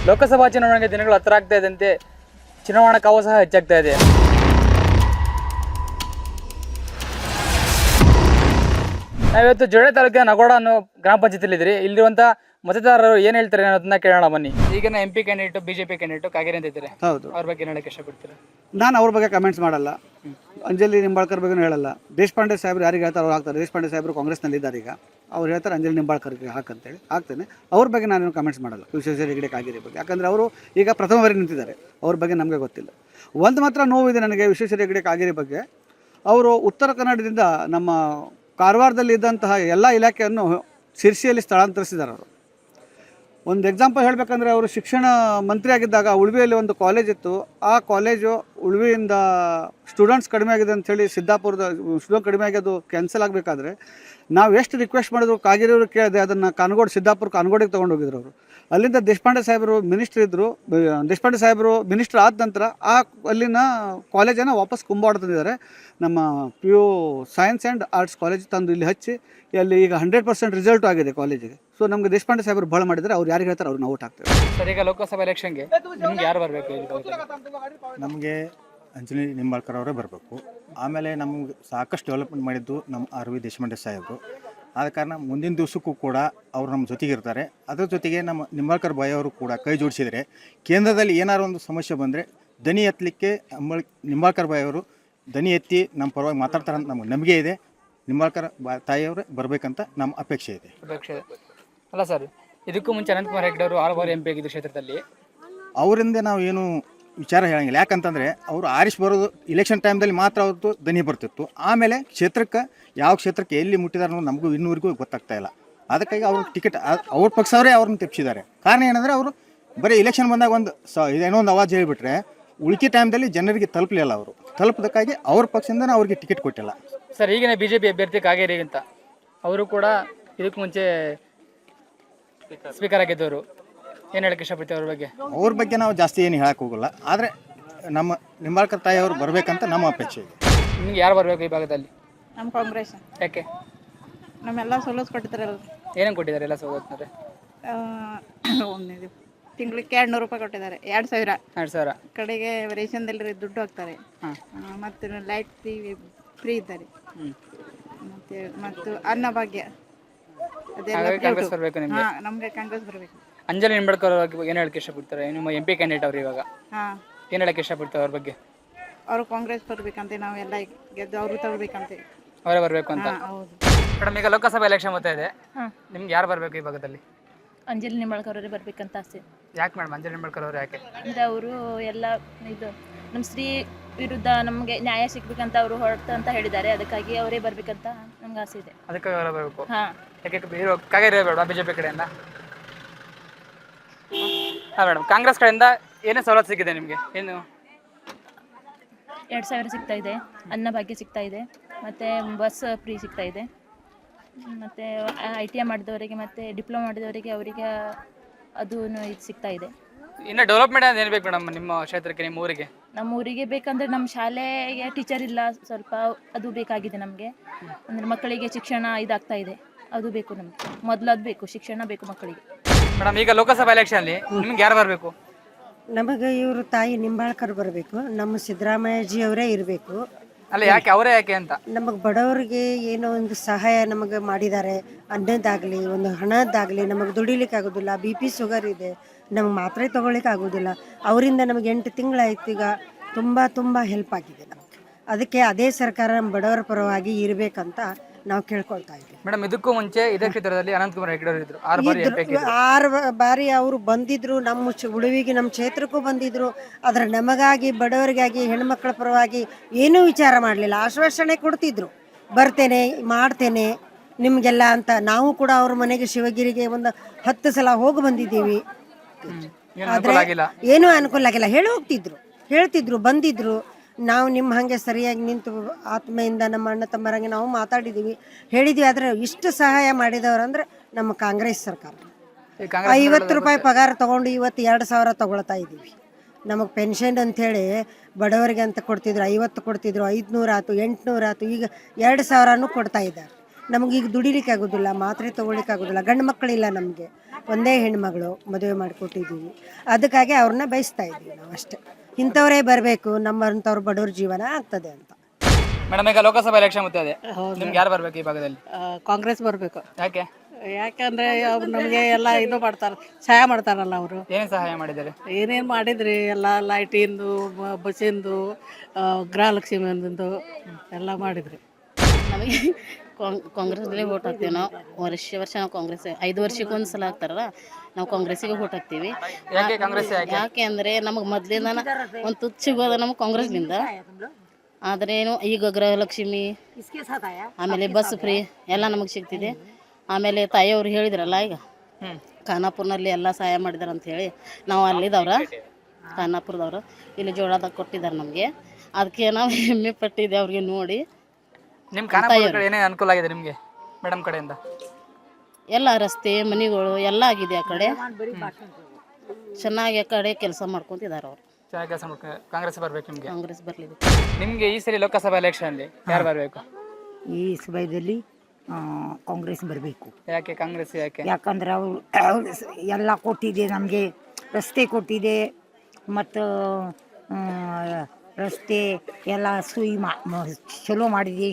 ಲೋಕಸಭಾ ಚುನಾವಣೆಗೆ ದಿನಗಳು ಹತ್ತಿರ ಆಗ್ತಾ ಇದ್ದಂತೆ ಚುನಾವಣಾ ಕಾವು ಸಹ ಹೆಚ್ಚಾಗ್ತಾ ಇದೆ. ನಾವಿವತ್ತು ಜೊಳೆ ತಾಲೂಕಿನ ನಗೋಡ ಅನ್ನೋ ಗ್ರಾಮ ಪಂಚಾಯತಿಲಿದ್ರಿ. ಇಲ್ಲಿರುವಂಥ ಮತದಾರರು ಏನು ಹೇಳ್ತಾರೆ ಅನ್ನೋದನ್ನ ಕೇಳೋಣ ಬನ್ನಿ. ಈಗಿನ MP candidate BJP candidate Kageri ಅಂತ ಇದ್ದಾರೆ. ಹೌದು, ಅವ್ರ ಬಗ್ಗೆ ಏನು ಹೇಳಕ್ಕೆ ಇಷ್ಟಪಡ್ತೀರಾ? ನಾನು ಅವ್ರ ಬಗ್ಗೆ ಕಮೆಂಟ್ಸ್ ಮಾಡಲ್ಲ. ಅಂಜಲಿ ನಿಂಬಾಳ್ಕರ್ ಬಗ್ಗೆ ಹೇಳಲ್ಲ. ದೇಶಪಾಂಡೆ ಸಾಹೇಬ್ರು ಯಾರಿಗೆ ಹೇಳ್ತಾರೆ ಅವ್ರು ಹಾಕ್ತಾರೆ. ದೇಶಪಾಂಡೆ ಸಾಹೇಬ್ರು ಕಾಂಗ್ರೆಸ್ನಲ್ಲಿ ಇದ್ದಾರೆ. ಈಗ ಅವ್ರು ಹೇಳ್ತಾರೆ ಅಂಜಲಿ ನಿಂಬಾಳ್ಕರ್ಗೆ ಹಾಕಂತೇಳಿ ಹಾಕ್ತೇನೆ. ಅವ್ರ ಬಗ್ಗೆ ನಾನು ಕಮೆಂಟ್ಸ್ ಮಾಡಲ್ಲ. ವಿಶ್ವೇಶ್ವರ ಹೆಗಡೆ ಕಾಗೇರಿ ಬಗ್ಗೆ, ಯಾಕಂದರೆ ಅವರು ಈಗ ಪ್ರಥಮ ಬಾರಿ ನಿಂತಿದ್ದಾರೆ. ಅವ್ರ ಬಗ್ಗೆ ನಮಗೆ ಗೊತ್ತಿಲ್ಲ. ಒಂದು ಮಾತ್ರ ನೋವಿದೆ ನನಗೆ ವಿಶ್ವೇಶ್ವರ ಹೆಗಡೆ ಕಾಗೇರಿ ಬಗ್ಗೆ. ಅವರು ಉತ್ತರ ಕನ್ನಡದಿಂದ ನಮ್ಮ ಕಾರವಾರದಲ್ಲಿ ಇದ್ದಂತಹ ಎಲ್ಲ ಇಲಾಖೆಯನ್ನು ಶಿರ್ಸಿಯಲ್ಲಿ ಸ್ಥಳಾಂತರಿಸಿದ್ದಾರೆ. ಅವರು ಒಂದು ಎಕ್ಸಾಂಪಲ್ ಹೇಳಬೇಕಂದ್ರೆ, ಅವರು ಶಿಕ್ಷಣ ಮಂತ್ರಿ ಆಗಿದ್ದಾಗ ಉಳ್ವಿಯಲ್ಲಿ ಒಂದು ಕಾಲೇಜ್ ಇತ್ತು. ಆ ಕಾಲೇಜು ಉಳ್ವಿಯಿಂದ ಸ್ಟೂಡೆಂಟ್ಸ್ ಕಡಿಮೆ ಆಗಿದೆ ಅಂಥೇಳಿ ಸಿದ್ದಾಪುರದ ಸ್ಟೂಡೆಂಟ್ ಕಡಿಮೆ ಆಗಿ ಅದು ಕ್ಯಾನ್ಸಲ್ ಆಗಬೇಕಾದ್ರೆ ನಾವು ಎಷ್ಟು ರಿಕ್ವೆಸ್ಟ್ ಮಾಡಿದ್ರು ಕಾಗೇರಿಯವರು ಕೇಳಿದೆ. ಅದನ್ನು ಕಾನಗೋಡು ಸಿದ್ದಾಪುರ ಕಾನಗೋಡಿಗೆ ತೊಗೊಂಡೋಗಿದ್ರು ಅವರು. ಅಲ್ಲಿಂದ ದೇಶಪಾಂಡೆ ಸಾಹೇಬರು ಮಿನಿಸ್ಟ್ರ್ ಇದ್ದರು. ದೇಶಪಾಂಡೆ ಸಾಹೇಬರು ಮಿನಿಸ್ಟ್ರ್ ಆದ ನಂತರ ಅಲ್ಲಿನ ಕಾಲೇಜನ್ನು ವಾಪಸ್ ಕುಂಬಾಡ ತಂದಿದ್ದಾರೆ. ನಮ್ಮ PU science and arts college ತಂದು ಇಲ್ಲಿ ಹಚ್ಚಿ ಅಲ್ಲಿ ಈಗ 100% ರಿಸಲ್ಟ್ ಆಗಿದೆ ಕಾಲೇಜಿಗೆ. ಸೊ ನಮಗೆ ದೇಶಪಾಂಡೆ ಸಾಹೇಬರು ಭಾಳ ಮಾಡಿದ್ದಾರೆ. ಅವ್ರು ಯಾರಿಗೆ ಹೇಳ್ತಾರೆ ಅವ್ರು ನಾವು ಓಟ್ ಹಾಕ್ತೇವೆ. ಸರ್, ಈಗ ಲೋಕಸಭಾ ಎಲೆಕ್ಷನ್ಗೆ ನಿಮ್ಗೆ ಯಾರು ಬರಬೇಕು? ನಮಗೆ ಅಂಜಲಿ ನಿಂಬಾಳ್ಕರ್ ಅವರೇ ಬರಬೇಕು. ಆಮೇಲೆ ನಮಗೆ ಸಾಕಷ್ಟು ಡೆವಲಪ್ಮೆಂಟ್ ಮಾಡಿದ್ದು ನಮ್ಮ RV ದೇಶಪಾಂಡೆ ಸಾಹೇಬರು. ಆದ ಕಾರಣ ಮುಂದಿನ ದಿವಸಕ್ಕೂ ಕೂಡ ಅವರು ನಮ್ಮ ಜೊತೆಗಿರ್ತಾರೆ. ಅದರ ಜೊತೆಗೆ ನಮ್ಮ ನಿಂಬಾಳ್ಕರ್ ಬಾಯಿ ಅವರು ಕೂಡ ಕೈ ಜೋಡಿಸಿದರೆ ಕೇಂದ್ರದಲ್ಲಿ ಏನಾರು ಒಂದು ಸಮಸ್ಯೆ ಬಂದರೆ ದನಿ ಎತ್ತಲಿಕ್ಕೆ ನಿಂಬಾಳ್ಕರ್ ಬಾಯಿ ಅವರು ದನಿ ಎತ್ತಿ ನಮ್ಮ ಪರವಾಗಿ ಮಾತಾಡ್ತಾರೆ ಅಂತ ನಮಗೆ ನಂಬಿಕೆ ಇದೆ. ನಿಂಬಾಳ್ಕರ್ ತಾಯಿಯವರೇ ಬರಬೇಕಂತ ನಮ್ಮ ಅಪೇಕ್ಷೆ ಇದೆ. ಅಲ್ಲ ಸರ್, ಇದಕ್ಕೂ ಮುಂಚೆ ಅನಂತಕುಮಾರ್ ಹೆಗಡೆ ಅವರು 6 ಬಾರಿ MP ಆಗಿದ್ದರು ಕ್ಷೇತ್ರದಲ್ಲಿ. ಅವರಿಂದ ನಾವು ಏನು ವಿಚಾರ ಹೇಳಂಗಿಲ್ಲ. ಯಾಕಂತಂದರೆ ಅವರು ಆರಿಸಿ ಬರೋದು ಇಲೆಕ್ಷನ್ ಟೈಮ್ದಲ್ಲಿ ಮಾತ್ರ ಅವ್ರದ್ದು ದನಿ ಬರ್ತಿತ್ತು. ಆಮೇಲೆ ಕ್ಷೇತ್ರಕ್ಕೆ ಯಾವ ಕ್ಷೇತ್ರಕ್ಕೆ ಎಲ್ಲಿ ಮುಟ್ಟಿದಾರೆ ಅನ್ನೋದು ನಮಗೂ ಇನ್ನೂವರೆಗೂ ಗೊತ್ತಾಗ್ತಾ ಇಲ್ಲ. ಅದಕ್ಕಾಗಿ ಅವರು ಟಿಕೆಟ್ ಅವ್ರ ಪಕ್ಷವರೇ ಅವ್ರನ್ನ ತೆಪ್ಪಿಸಿದ್ದಾರೆ. ಕಾರಣ ಏನಂದರೆ ಅವರು ಬರೀ ಇಲೆಕ್ಷನ್ ಬಂದಾಗ ಏನೋ ಒಂದು ಅವಾಜ್ ಹೇಳಿಬಿಟ್ರೆ ಉಳ್ಕಿ ಟೈಮ್ದಲ್ಲಿ ಜನರಿಗೆ ತಲುಪಲಿಲ್ಲ. ಅವರು ತಲುಪೋದಕ್ಕಾಗಿ ಅವ್ರ ಪಕ್ಷದಿಂದ ಅವ್ರಿಗೆ ಟಿಕೆಟ್ ಕೊಟ್ಟಿಲ್ಲ. ಸರ್, ಈಗಿನ BJP ಅಭ್ಯರ್ಥಿ ಕಾಗೇರಿ ಅಂತ ಅವರು ಕೂಡ ಇದಕ್ಕೂ ಮುಂಚೆ ಸ್ಪೀಕರ್ ಆಗಿದ್ದವರು. ಏನು ಹೇಳಕ್ಕೆ ಇಷ್ಟಪಡ್ತೀವಿ ಅವ್ರ ಬಗ್ಗೆ? ನಾವು ಜಾಸ್ತಿ ಏನು ಹೇಳಕ್ಕೆ ಹೋಗಲ್ಲ. ಆದರೆ ನಮ್ಮ ನಿಂಬಾಳ್ಕರ್ ತಾಯಿಯವರು ಬರಬೇಕಂತ ನಮ್ಮ ಅಪೇಕ್ಷೆ ಇದೆ. ನಿಮ್ಗೆ ಯಾರು ಬರಬೇಕು ಈ ಭಾಗದಲ್ಲಿ? ನಮ್ಮ ಕಾಂಗ್ರೆಸ್. ಯಾಕೆ? ನಮ್ಮೆಲ್ಲ ಸವಲತ್ತು ಕೊಟ್ಟಿದ್ದಾರಲ್ಲ. ಏನೇನು ಕೊಟ್ಟಿದ್ದಾರೆ ಎಲ್ಲ ಸವಲತ್ತು? ತಿಂಗಳಿಗೆ 200 ರೂಪಾಯಿ ಕೊಟ್ಟಿದ್ದಾರೆ. 2000 2000 ಕಡೆಗೆ ರೇಷನ್ದಲ್ಲಿ ದುಡ್ಡು ಹಾಕ್ತಾರೆ. ಮತ್ತು ಲೈಟ್ ಫ್ರೀ ಇದ್ದಾರೆ. ಮತ್ತು ಅನ್ನಭಾಗ್ಯ ಕಾಂಗ್ರೆಸ್ ಬರಬೇಕು ನಿಮಗೆ? ನಮಗೆ ಕಾಂಗ್ರೆಸ್ ಬರಬೇಕು. ಅಂಜಲಿ ನಿಂಬಾಳ್ಕರ್ ಬಗ್ಗೆ ಏನು ಹೇಳಕ್ಕೆ ಇಷ್ಟಪಡ್ತಾರೆ? ನಿಮ್ಮ MP ಕ್ಯಾಂಡಿಡೇಟ್ ಅವರು ಇವಾಗ ಏನು ಹೇಳಕ್ಕೆ ಇಷ್ಟಪಡ್ತಾರೆ ಅವ್ರ ಬಗ್ಗೆ? ಅವರು ಕಾಂಗ್ರೆಸ್ ಬರ್ಬೇಕಂತೆ. ನಾವೆಲ್ಲ ಗೆದ್ದು ಅವರು ತಗೋಬೇಕಂತೆ. ಅವರೇ ಬರಬೇಕು ಅಂತ? ಹೌದು ಮೇಡಮ್, ಈಗ ಲೋಕಸಭಾ ಎಲೆಕ್ಷನ್ ಬರ್ತಾ ಇದೆ. ನಿಮ್ಗೆ ಯಾರು ಬರಬೇಕು ಈ ಭಾಗದಲ್ಲಿ? ಅಂಜಲಿ ನಿಂಬಾಳ್ಕರ್ ಅವರೇ ಬರ್ಬೇಕಂತ ಆಸೆ. ಯಾಕೆ ಮೇಡಮ್ ಅಂಜಲಿ ನಿಂಬಾಳ್ಕರ್ ಅವರು ಯಾಕೆ? ಅಂದರೆ ಅವರು ಎಲ್ಲ ಇದು ನಮ್ಮ ಸ್ತ್ರೀ ವಿರುದ್ಧ ನಮಗೆ ನ್ಯಾಯ ಸಿಗ್ಬೇಕಂತ ಅವರು ಹೊರಟ ಅಂತ ಹೇಳಿದ್ದಾರೆ. ಅದಕ್ಕಾಗಿ ಅವರೇ ಬರ್ಬೇಕಂತ ನಮ್ಗೆ ಆಸೆ ಇದೆ. ಅದಕ್ಕಾಗಿ ಅವರೇ ಬರಬೇಕು. ಹಾಂ, ಯಾಕೆ ಕಾಗೇರಿ ಬೇಡ BJP ಕಡೆಯಿಂದ? ಹಾಂ ಮೇಡಮ್, ಕಾಂಗ್ರೆಸ್ ಕಡೆಯಿಂದ ಏನೇ ಸವಲತ್ತು ಸಿಕ್ಕಿದೆ ನಿಮಗೆ? ಏನು 2000 ಸಿಗ್ತಾ ಇದೆ, ಅನ್ನಭಾಗ್ಯ ಸಿಗ್ತಾ ಇದೆ, ಮತ್ತು ಬಸ್ ಫ್ರೀ ಸಿಗ್ತಾ ಇದೆ, ಮತ್ತು ITI ಮಾಡಿದವರಿಗೆ ಮತ್ತು ಡಿಪ್ಲೊಮಾ ಮಾಡಿದವರಿಗೆ ಅವರಿಗೆ ಅದು ಇದು ಸಿಗ್ತಾ ಇದೆ. ಇನ್ನು ಡೆವಲಪ್ಮೆಂಟ್ ಅಂತ ಏನು ಬೇಕು ಮೇಡಮ್ ನಿಮ್ಮ ಕ್ಷೇತ್ರಕ್ಕೆ, ನಿಮ್ಮ ಊರಿಗೆ? ನಮ್ಮ ಊರಿಗೆ ಬೇಕಂದರೆ ನಮ್ಮ ಶಾಲೆಗೆ ಟೀಚರ್ ಇಲ್ಲ, ಸ್ವಲ್ಪ ಅದು ಬೇಕಾಗಿದೆ ನಮಗೆ. ಅಂದರೆ ಮಕ್ಕಳಿಗೆ ಶಿಕ್ಷಣ ಇದಾಗ್ತಾ ಇದೆ, ಅದು ಬೇಕು ನಮಗೆ. ಮೊದಲು ಅದು ಬೇಕು, ಶಿಕ್ಷಣ ಬೇಕು ಮಕ್ಕಳಿಗೆ. ಮೇಡಮ್, ಈಗ ಲೋಕಸಭಾ ಎಲೆಕ್ಷನಲ್ಲಿ ನಿಮ್ಗೆ ಯಾರು ಬರಬೇಕು? ನಮಗೆ ಇವರು ತಾಯಿ ನಿಂಬಾಳ್ಕರ್ ಬರಬೇಕು. ನಮ್ಮ ಸಿದ್ದರಾಮಯ್ಯಜಿ ಅವರೇ ಇರಬೇಕು. ಅಲ್ಲ, ಯಾಕೆ ಅವರೇ ಯಾಕೆ ಅಂತ? ನಮಗೆ ಬಡವರಿಗೆ ಏನೋ ಒಂದು ಸಹಾಯ ನಮಗೆ ಮಾಡಿದ್ದಾರೆ. ಅನ್ನದಾಗಲಿ ಒಂದು ಹಣದ್ದಾಗಲಿ ನಮಗೆ ದುಡಿಲಿಕ್ಕೆ ಆಗೋದಿಲ್ಲ. BP ಶುಗರ್ ಇದೆ, ನಮಗೆ ಮಾತ್ರೆ ತೊಗೊಳ್ಳಿಕ್ಕೆ ಆಗೋದಿಲ್ಲ. ಅವರಿಂದ ನಮಗೆ 8 ತಿಂಗಳಾಯ್ತು. ಈಗ ತುಂಬ ಹೆಲ್ಪ್ ಆಗಿದೆ ನಮಗೆ. ಅದಕ್ಕೆ ಅದೇ ಸರ್ಕಾರ ನಮ್ಮ ಬಡವರ ಪರವಾಗಿ ಇರಬೇಕಂತ ನಾವು ಕೇಳ್ಕೊಳ್ತಾ ಇದ್ದೀವಿ. ಮೇಡಮ್, ಇದಕ್ಕೂ ಮುಂಚೆ ಇದೇ ಕ್ಷೇತ್ರದಲ್ಲಿ ಅನಂತಕುಮಾರ್ ಹೆಗಡೆ ಅವರು ಇದ್ರು. 6 ಬಾರಿ ಅವರು ಬಂದಿದ್ರು. ನಮ್ಮ ಉಳುವಿಗೆ ನಮ್ಮ ಕ್ಷೇತ್ರಕ್ಕೂ ಬಂದಿದ್ರು. ಆದರೆ ನಮಗಾಗಿ ಬಡವರಿಗಾಗಿ ಹೆಣ್ಮಕ್ಳ ಪರವಾಗಿ ಏನೂ ವಿಚಾರ ಮಾಡಲಿಲ್ಲ. ಆಶ್ವಾಸನೆ ಕೊಡ್ತಿದ್ರು, ಬರ್ತೇನೆ ಮಾಡ್ತೇನೆ ನಿಮಗೆಲ್ಲ ಅಂತ. ನಾವು ಕೂಡ ಅವ್ರ ಮನೆಗೆ ಶಿವಗಿರಿಗೆ ಒಂದು 10 ಸಲ ಹೋಗಿ ಬಂದಿದ್ದೀವಿ. ಆದರೆ ಏನೂ ಅನುಕೂಲ ಆಗಿಲ್ಲ. ಹೇಳ್ತಿದ್ರು ಬಂದಿದ್ರು. ನಾವು ನಿಮ್ಮ ಹಾಗೆ ಸರಿಯಾಗಿ ನಿಂತು ಆತ್ಮೆಯಿಂದ ನಮ್ಮ ಅಣ್ಣ ತಮ್ಮರಂಗೆ ನಾವು ಮಾತಾಡಿದ್ದೀವಿ, ಹೇಳಿದ್ವಿ. ಆದರೆ ಇಷ್ಟು ಸಹಾಯ ಮಾಡಿದವರು ಅಂದರೆ ನಮ್ಮ ಕಾಂಗ್ರೆಸ್ ಸರ್ಕಾರ. 50 ರೂಪಾಯಿ ಪಗಾರ ತೊಗೊಂಡು ಇವತ್ತು 2000 ತೊಗೊಳ್ತಾ ಇದ್ದೀವಿ. ನಮಗೆ ಪೆನ್ಷನ್ ಅಂಥೇಳಿ ಬಡವರಿಗೆ ಅಂತ ಕೊಡ್ತಿದ್ರು. 50 ಕೊಡ್ತಿದ್ರು, 500 ಆಯ್ತು, 800 ಆಯ್ತು, ಈಗ 2000 ಕೊಡ್ತಾ ಇದ್ದಾರೆ. ನಮಗೀಗ ದುಡಿಲಿಕ್ಕೆ ಆಗೋದಿಲ್ಲ, ಮಾತ್ರೆ ತೊಗೊಳ್ಲಿಕ್ಕೆ ಆಗೋದಿಲ್ಲ, ಗಂಡು ಮಕ್ಕಳಿಲ್ಲ ನಮಗೆ, ಒಂದೇ ಹೆಣ್ಮಗಳು ಮದುವೆ ಮಾಡಿಕೊಟ್ಟಿದ್ದೀವಿ. ಅದಕ್ಕಾಗಿ ಅವ್ರನ್ನ ಬಯಸ್ತಾ ಇದ್ದೀವಿ ನಾವು ಅಷ್ಟೇ. ಇಂಥವರೇ ಬರಬೇಕು, ನಮ್ಮಂಥವ್ರು ಬಡವ್ರ ಜೀವನ ಆಗ್ತದೆ ಅಂತ. ಮೇಡಮ್ ಈಗ ಲೋಕಸಭಾ ಎಲೆಕ್ಷನ್ ಮತ್ತೆ ಇದೆ, ನಿಮ್ಗೆ ಯಾರು ಬರ್ಬೇಕು ಈ ಭಾಗದಲ್ಲಿ? ಕಾಂಗ್ರೆಸ್ ಬರಬೇಕು. ಯಾಕೆ? ಯಾಕಂದ್ರೆ ಅವ್ರು ನಮಗೆ ಎಲ್ಲ ಇದು ಮಾಡ್ತಾರೆ, ಸಹಾಯ ಮಾಡ್ತಾರಲ್ಲ ಅವರು. ಏನೇನು ಸಹಾಯ ಮಾಡಿದ್ದಾರೆ? ಏನೇನು ಮಾಡಿದ್ರಿ ಎಲ್ಲ ಲೈಟಿಂದು, ಬಸ್ಸಿಂದು, ಗೃಹಲಕ್ಷ್ಮಿ ಅಂದು ಎಲ್ಲ ಮಾಡಿದ್ರಿ. ನಮಗೆ ಕಾಂಗ್ರೆಸ್ಗೆ ವೋಟ್ ಹಾಕ್ತೀವಿ ನಾವು. ವರ್ಷ ನಾವು ಕಾಂಗ್ರೆಸ್ 5 ವರ್ಷಕ್ಕೆ ಒಂದು ಸಲ ಹಾಕ್ತಾರಲ್ಲ, ನಾವು ಕಾಂಗ್ರೆಸ್ಸಿಗೆ ವೋಟ್ ಹಾಕ್ತೀವಿ. ಯಾಕೆ ಕಾಂಗ್ರೆಸ್? ಯಾಕೆ ಅಂದರೆ ನಮಗೆ ಮೊದಲಿಂದ ಒಂದು ತುತ್ತು ಸಿಗೋದು ನಮಗೆ ಕಾಂಗ್ರೆಸ್ನಿಂದ. ಆದರೆ ಏನು ಈಗ ಗೃಹಲಕ್ಷ್ಮಿ, ಆಮೇಲೆ ಬಸ್ ಫ್ರೀ ಎಲ್ಲ ನಮಗೆ ಸಿಗ್ತಿದೆ. ಆಮೇಲೆ ತಾಯಿಯವರು ಹೇಳಿದ್ರಲ್ಲ, ಈಗ ಖಾನಾಪುರ್ನಲ್ಲಿ ಎಲ್ಲ ಸಹಾಯ ಮಾಡಿದಾರೆ ಅಂತ ಹೇಳಿ, ನಾವು ಅಲ್ಲಿದ್ದವ್ರ ಖಾನಾಪುರದವ್ರು, ಇಲ್ಲಿ ಜೋಳದಾಗ ಕೊಟ್ಟಿದ್ದಾರೆ ನಮಗೆ. ಅದಕ್ಕೆ ನಾವು ಹೆಮ್ಮೆ ಪಟ್ಟಿದ್ದೆ ಅವ್ರಿಗೆ ನೋಡಿ. ನಿಮ್ಮ ಖಾನಾಪುರ ಏನೇನು ಅನುಕೂಲ ಆಗಿದೆ ನಿಮಗೆ ಮೇಡಮ್ ಕಡೆಯಿಂದ? ಎಲ್ಲ ರಸ್ತೆ ಮನೆಗಳು ಎಲ್ಲ ಆಗಿದೆ ಆ ಕಡೆ. ಚೆನ್ನಾಗಿ ಆ ಕಡೆ ಕೆಲಸ ಮಾಡ್ಕೊತಿದ್ದಾರೆ ಅವರು. ಚೆನ್ನಾಗಿ ಕೆಲಸ ಮಾಡ್ಕೊಂಡು ಕಾಂಗ್ರೆಸ್ ಬರ್ಬೇಕು ನಿಮಗೆ? ಕಾಂಗ್ರೆಸ್ ಬರಲಿ. ನಿಮಗೆ ಈ ಸರಿ ಲೋಕಸಭಾ ಎಲೆಕ್ಷನಲ್ಲಿ ಯಾರು ಬರಬೇಕು? ಈ ಸಭೆಯಲ್ಲಿ ಕಾಂಗ್ರೆಸ್ ಬರಬೇಕು. ಯಾಕೆ ಕಾಂಗ್ರೆಸ್? ಯಾಕೆ? ಯಾಕಂದ್ರೆ ಅವರು ಎಲ್ಲ ಕೊಟ್ಟಿದೆ ನಮಗೆ, ರಸ್ತೆ ಕೊಟ್ಟಿದೆ ಮತ್ತು ರಸ್ತೆ ಎಲ್ಲ ಚಲೋ ಮಾಡಿದೆ.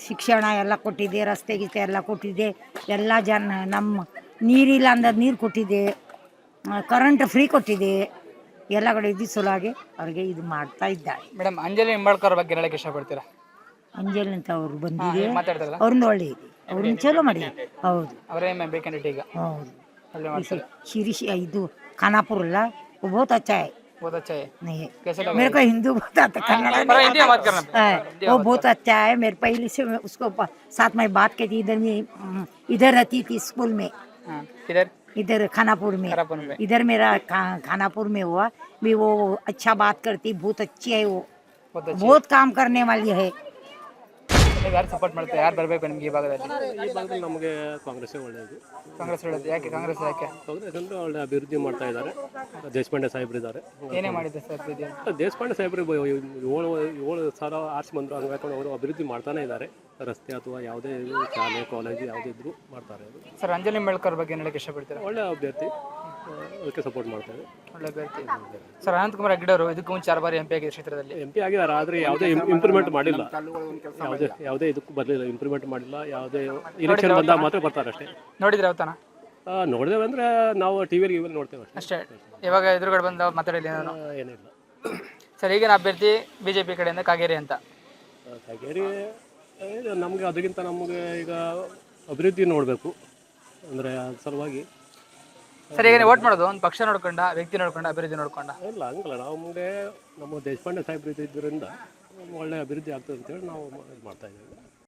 ಶಿಕ್ಷಣ ಎಲ್ಲ ಕೊಟ್ಟಿದೆ, ರಸ್ತೆ ಗೀತೆ ಎಲ್ಲ ಕೊಟ್ಟಿದೆ. ಎಲ್ಲ ಜನ ನಮ್ಮ ನೀರಿಲ್ಲ ಅಂದ್ರೆ ನೀರು ಕೊಟ್ಟಿದೆ, ಕರೆಂಟ್ ಫ್ರೀ ಕೊಟ್ಟಿದೆ. ಎಲ್ಲ ಕಡೆ ಇದು ಸಲುವಾಗಿ ಅವ್ರಿಗೆ ಇದು ಮಾಡ್ತಾ ಇದ್ದಾರೆ. ಮೇಡಮ್ ಅಂಜಲಿ ನಿಂಬಾಳ್ಕರ್ ಬಗ್ಗೆ ಹೇಳಕ್ಕೆ ಇಷ್ಟಪಡ್ತೀರಾ? ಅಂಜಲಿ ಅಂತ ಅವ್ರು ಬಂದಿದೆ, ಮಾತಾಡ್ತಾರಲ್ಲ, ಅವ್ರನ್ನ ಒಳ್ಳೆ ಇದೆ, ಅವ್ರನ್ನ ಚಲೋ ಮಾಡಿದೆ. ಹೌದು, ಅವರೇ ಬೇಕಂಡಿಟ್ಟು ಈಗ ಹೌದು. ಒಳ್ಳೆ ಮಾಡ್ತಾರೆ. शिरीष ಇದು खानापुर अल्ला वो बहुत अच्छा है. बहुत अच्छा है। नहीं कैसे लगा? मेरे को हिंदू बहुत आता कन्नड़ पर हिंदी में बात करना। वो बहुत अच्छा है. मेरे पहले से उसको साथ में बात की थी. इधर रहती थी स्कूल में, हाँ, किधर? इधर खानापुर में. इधर मेरा खानापुर में हुआ भी. वो अच्छा बात करती, बहुत अच्छी है वो, बहुत काम करने वाली है. ಯಾರು ಸಪೋರ್ಟ್ ಮಾಡ್ತಾರೆ? ಯಾರು ಬರಬೇಕು ನಿಮಗೆ ಈ ಭಾಗದಲ್ಲಿ? ಈ ಭಾಗದಲ್ಲಿ ನಮಗೆ ಕಾಂಗ್ರೆಸ್ಸೇ ಒಳ್ಳೆಯದು. ಕಾಂಗ್ರೆಸ್ ಒಳ್ಳೆಯದು. ಯಾಕೆ ಕಾಂಗ್ರೆಸ್? ಯಾಕೆ ಕಾಂಗ್ರೆಸ್ ಅಂದರೆ ಒಳ್ಳೆ ಅಭಿವೃದ್ಧಿ ಮಾಡ್ತಾ ಇದ್ದಾರೆ. ದೇಶಪಾಂಡೆ ಸಾಹೇಬ್ರು ಇದ್ದಾರೆ. ಏನೇ ಮಾಡಿದೆ ಸರ್ ಅಭಿವೃದ್ಧಿ? ದೇಶಪಾಂಡೆ ಸಾಹೇಬ್ರು 7 ಆರ್ಸಿ ಬಂದರು, ಹಂಗಾಗಿ ಅವರು ಅಭಿವೃದ್ಧಿ ಮಾಡ್ತಾನೆ ಇದ್ದಾರೆ. ರಸ್ತೆ ಅಥವಾ ಯಾವುದೇ ಶಾಲೆ ಕಾಲೇಜು ಯಾವುದೇ ಇದ್ರೂ ಮಾಡ್ತಾರೆ. ಸರ್ ಅಂಜಲಿ ನಿಂಬಾಳ್ಕರ್ ಬಗ್ಗೆ ಹೇಳಕ್ಕೆ ಇಷ್ಟಪಡ್ತೀರಾ? ಒಳ್ಳೆ ಅಭ್ಯರ್ಥಿ, ಅದಕ್ಕೆ ಸಪೋರ್ಟ್ ಮಾಡ್ತಾರೆ. ಒಳ್ಳೆ ಅಭ್ಯರ್ಥಿ. ಸರ್ ಅನಂತಕುಮಾರ್ ಹೆಗಡೆ ಅವರು ಇದಕ್ಕೂ ಮುಂಚೆ 6 ಬಾರಿ MP ಆಗಿದೆ ಕ್ಷೇತ್ರದಲ್ಲಿ. MP ಆಗಿದ್ದಾರೆ, ಆದರೆ ಯಾವುದೇ ಇಂಪ್ರೂವ್ಮೆಂಟ್ ಮಾಡಿಲ್ಲ. ಯಾವುದೇ ಇದಕ್ಕೂ ಬರಲಿಲ್ಲ, ಇಂಪ್ರೂವ್ಮೆಂಟ್ ಮಾಡಿಲ್ಲ. ಯಾವುದೇ ಇಲೆಕ್ಷನ್ ಬಂದಾಗ ಮಾತ್ರ ಬರ್ತಾರೆ ಅಷ್ಟೇ. ನೋಡಿದ್ರೆ ಅವತಾನ? ನೋಡಿದೇವೆ ಅಂದರೆ ನಾವು ಟಿವಿಯಲ್ಲಿ ನೋಡ್ತೇವೆ ಅಷ್ಟೇ. ಇವಾಗ ಎದುರುಗಡೆ ಬಂದ ಮಾತಾಡಿಲ್ಲ ನಾನು? ಏನಿಲ್ಲ. ಸರ್ ಈಗಿನ ಅಭ್ಯರ್ಥಿ BJP ಕಡೆಯಿಂದ ಕಾಗೇರಿ ಅಂತ. ಕಾಗೇರಿ ನಮಗೆ ಅದಕ್ಕಿಂತ ನಮಗೆ ಈಗ ಅಭಿವೃದ್ಧಿ ನೋಡಬೇಕು ಅಂದರೆ ಅದ್ರ ಸಲುವಾಗಿ. ಸರ್ ಈಗ ವೋಟ್ ಮಾಡೋದು ಒಂದು ಪಕ್ಷ ನೋಡ್ಕೊಂಡ, ವ್ಯಕ್ತಿ ನೋಡ್ಕೊಂಡ, ಅಭಿವೃದ್ಧಿ ನೋಡ್ಕೊಂಡ? ಇಲ್ಲ, ಹಂಗಲ್ಲ. ನಮಗೆ ನಮ್ಮ ದೇಶಪಾಂಡೆ ಸಾಹೇಬ್ರು ಇದ್ದಿದ್ದರಿಂದ ಒಳ್ಳೆ ಅಭಿವೃದ್ಧಿ ಆಗ್ತದೆ ಅಂತೇಳಿ ನಾವು ಇದು ಮಾಡ್ತಾ ಇದ್ದೀವಿ.